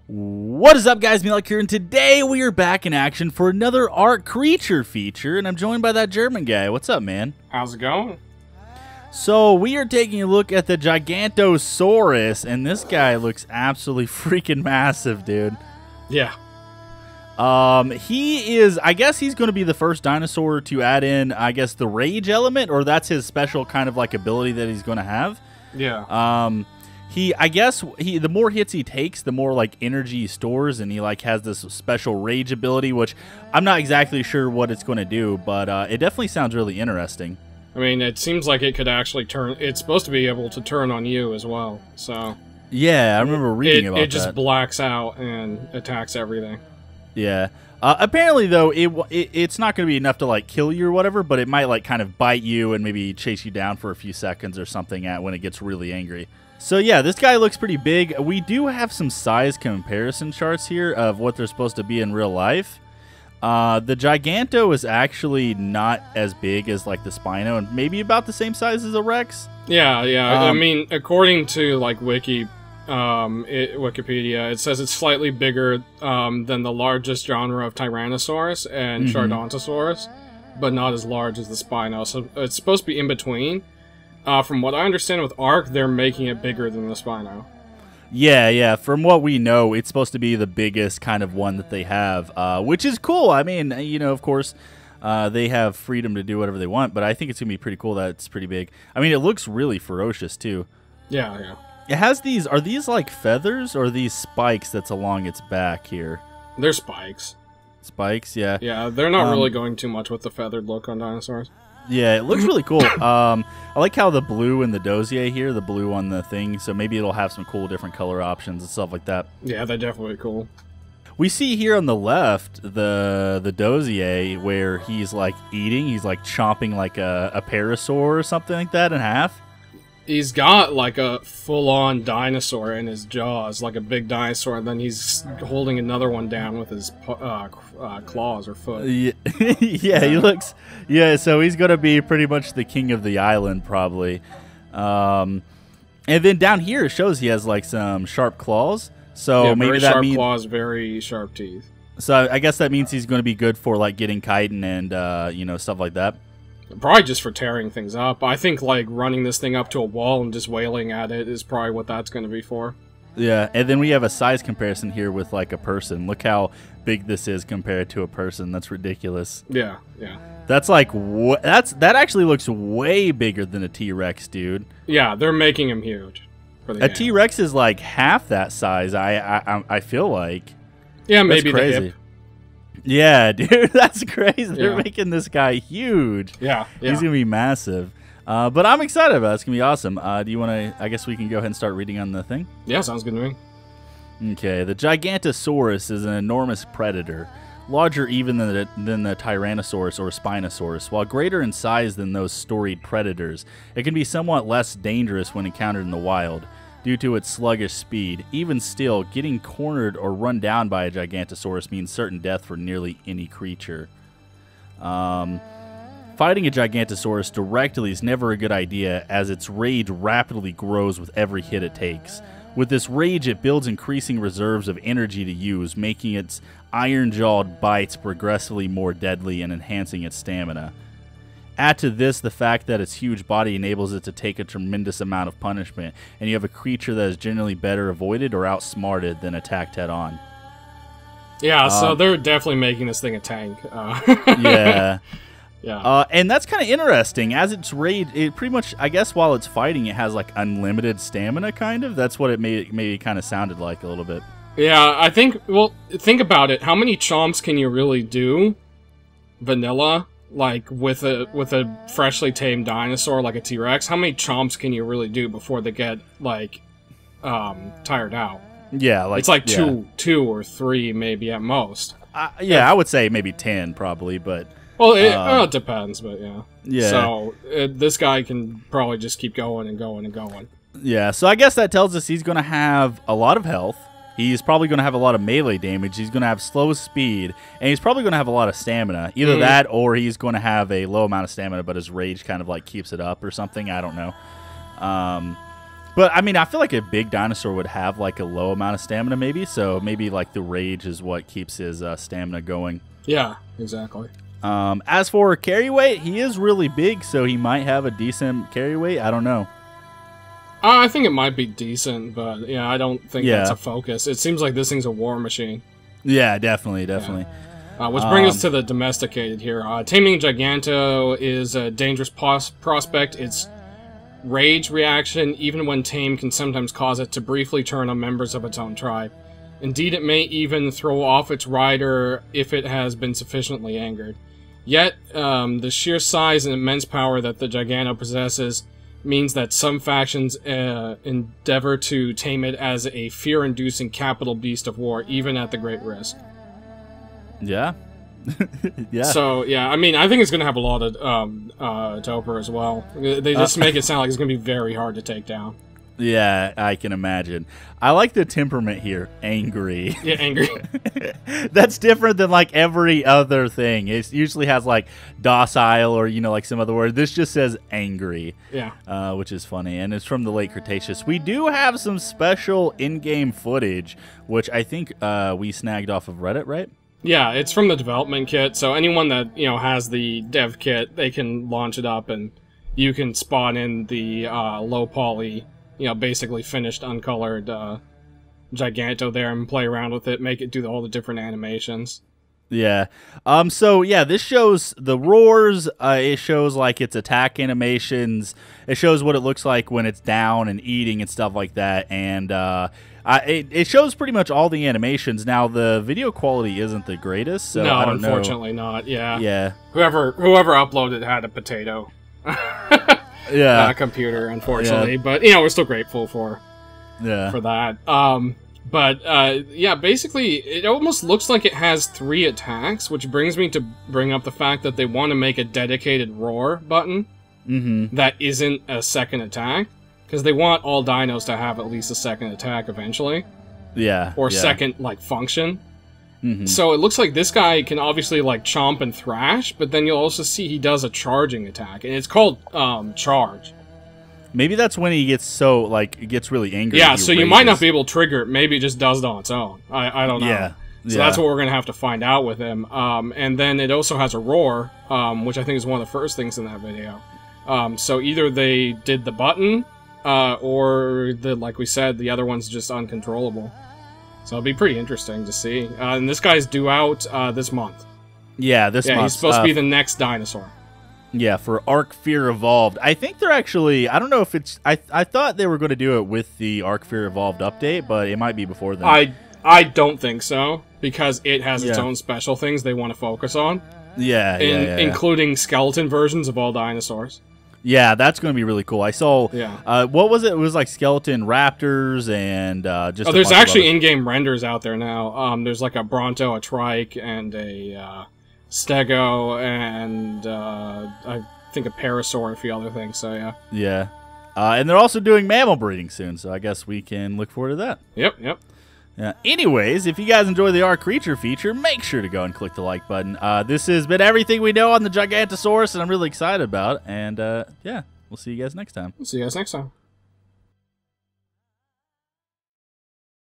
What is up, guys? MeatyLock here, and today we are back in action for another ARK creature feature, and I'm joined by that German guy. What's up, man? How's it going? So we are taking a look at the Gigantosaurus, and this guy looks absolutely freaking massive, dude. Yeah. He is, I guess he's going to be the first dinosaur to add in, I guess, the rage element, or that's his special kind of like ability that he's going to have. Yeah. The more hits he takes, the more like energy he stores, and he like has this special rage ability, which I'm not exactly sure what it's going to do, but it definitely sounds really interesting. I mean, it seems like it could actually turn. It's supposed to be able to turn on you as well. So. Yeah, I remember reading about that. It just blacks out and attacks everything. Yeah. Apparently, though, it's not going to be enough to like kill you or whatever, but it might like kind of bite you and maybe chase you down for a few seconds or something when it gets really angry. So yeah, this guy looks pretty big. We do have some size comparison charts here of what they're supposed to be in real life. The Giganto is actually not as big as like the Spino, and maybe about the same size as a Rex. Yeah, yeah. I mean, according to like Wikipedia, it says it's slightly bigger than the largest genre of Tyrannosaurus and Gigantosaurus, but not as large as the Spino. So it's supposed to be in between. From what I understand with ARK, they're making it bigger than the Spino. Yeah. From what we know, it's supposed to be the biggest kind of one that they have, which is cool. I mean, you know, of course, they have freedom to do whatever they want, but I think it's going to be pretty cool that it's pretty big. I mean, it looks really ferocious, too. Yeah, yeah. It has these, are these like feathers or are these spikes that's along its back here? They're spikes. Spikes, yeah. Yeah, they're not really going too much with the feathered look on dinosaurs. Yeah, it looks really cool. I like how the blue in the dossier here, the blue on the thing, so maybe it'll have some cool different color options and stuff like that. Yeah, they're definitely cool. We see here on the left the dossier where he's like eating, he's like chomping like a parasaur or something like that in half. He's got like a full-on dinosaur in his jaws, like a big dinosaur, and then he's holding another one down with his claws or foot. Yeah, he looks... Yeah, so he's going to be pretty much the king of the island, probably. And then down here it shows he has like some sharp claws. So yeah, maybe very that sharp means... claws, very sharp teeth. So I guess that means he's going to be good for like getting chitin and, you know, stuff like that. Probably just for tearing things up. I think, like, running this thing up to a wall and just wailing at it is probably what that's going to be for. Yeah, and then we have a size comparison here with, like, a person. Look how big this is compared to a person. That's ridiculous. Yeah, yeah. That's, like, that actually looks way bigger than a T-Rex, dude. Yeah, they're making him huge. For the a game. T-Rex is, like, half that size, I feel like. Yeah, maybe that's crazy. the hip. Yeah, dude, that's crazy. They're making this guy huge. Yeah. He's going to be massive. But I'm excited about it. It's going to be awesome. Do you want to, I guess we can go ahead and start reading on the thing? Yeah, sounds good to me. Okay, the Gigantosaurus is an enormous predator, larger even than the Tyrannosaurus or Spinosaurus. While greater in size than those storied predators, it can be somewhat less dangerous when encountered in the wild, due to its sluggish speed. Even still, getting cornered or run down by a Gigantosaurus means certain death for nearly any creature. Fighting a Gigantosaurus directly is never a good idea, as its rage rapidly grows with every hit it takes. With this rage, it builds increasing reserves of energy to use, making its iron-jawed bites progressively more deadly and enhancing its stamina. Add to this the fact that its huge body enables it to take a tremendous amount of punishment, and you have a creature that is generally better avoided or outsmarted than attacked head-on. Yeah, so they're definitely making this thing a tank. Yeah. Yeah. And that's kind of interesting. As its rage, it pretty much, I guess while it's fighting, it has like unlimited stamina, kind of. That's what it maybe kind of sounded like a little bit. Yeah, I think, well, think about it. How many chomps can you really do? Vanilla? Like, with a freshly tamed dinosaur like a T-Rex, how many chomps can you really do before they get, like, tired out? Yeah, like... It's like two or three, maybe, at most. Yeah, I would say maybe 10, probably, but... Well, it depends, but yeah. Yeah. So, this guy can probably just keep going and going and going. Yeah, so I guess that tells us he's going to have a lot of health. He's probably going to have a lot of melee damage. He's going to have slow speed, and he's probably going to have a lot of stamina. Either that, or he's going to have a low amount of stamina, but his rage kind of like keeps it up or something. I don't know. But I mean, I feel like a big dinosaur would have like a low amount of stamina, maybe. So maybe like the rage is what keeps his stamina going. Yeah, exactly. As for carry weight, he is really big, so he might have a decent carry weight. I don't know. I think it might be decent, but yeah, I don't think that's a focus. It seems like this thing's a war machine. Yeah, definitely. Yeah. Which brings us to the domesticated here. Taming Giganto is a dangerous prospect. Its rage reaction, even when tamed, can sometimes cause it to briefly turn on members of its own tribe. Indeed, it may even throw off its rider if it has been sufficiently angered. Yet, the sheer size and immense power that the Giganto possesses means that some factions endeavor to tame it as a fear-inducing capital beast of war, even at the great risk. Yeah. Yeah. So, yeah, I mean, I think it's going to have a lot of Topher as well. They just make it sound like it's going to be very hard to take down. Yeah, I can imagine. I like the temperament here. Angry. Yeah, angry. That's different than, like, every other thing. It usually has, like, docile or, you know, like some other word. This just says angry. Yeah. Which is funny. And it's from the late Cretaceous. We do have some special in-game footage, which I think we snagged off of Reddit, right? Yeah, it's from the development kit. So anyone that, you know, has the dev kit, they can launch it up and you can spawn in the low poly, you know, basically finished uncolored Giganto there and play around with it, make it do all the different animations. Yeah. So yeah, this shows the roars. It shows like its attack animations. It shows what it looks like when it's down and eating and stuff like that. And it shows pretty much all the animations. Now the video quality isn't the greatest, so no, I don't unfortunately not. Yeah. Yeah. Whoever uploaded had a potato. Yeah. Computer, unfortunately, yeah. But you know we're still grateful for that. Yeah, basically it almost looks like it has 3 attacks, which brings me to bring up the fact that they want to make a dedicated roar button that isn't a second attack, because they want all dinos to have at least a second attack eventually. Yeah. Or second like function. So it looks like this guy can obviously like chomp and thrash, but then you'll also see he does a charging attack, and it's called charge. Maybe that's when he gets gets really angry. Yeah, so you might not be able to trigger it. Maybe it just does it on its own. I don't know. Yeah. So that's what we're going to have to find out with him. And then it also has a roar, which I think is one of the first things in that video. So either they did the button, or like we said, the other one's just uncontrollable. So it'll be pretty interesting to see. And this guy's due out this month. Yeah, this month. He's supposed to be the next dinosaur. Yeah, for ARK Fear Evolved. I think they're actually... I don't know if it's... I thought they were going to do it with the ARK Fear Evolved update, but it might be before then. I don't think so, because it has its own special things they want to focus on. Yeah, including skeleton versions of all dinosaurs. Yeah, that's going to be really cool. I saw... Yeah. What was it? It was like skeleton raptors and just... Oh, there's actually in-game renders out there now. There's like a Bronto, a Trike, and a Stego, and I think a Parasaur and a few other things, so yeah. Yeah. And they're also doing mammal breeding soon, so I guess we can look forward to that. Yep. Yeah. Anyways, if you guys enjoy the ARK Creature feature, make sure to go and click the like button. This has been everything we know on the Gigantosaurus, and I'm really excited about it. And, yeah, we'll see you guys next time. See you guys next time.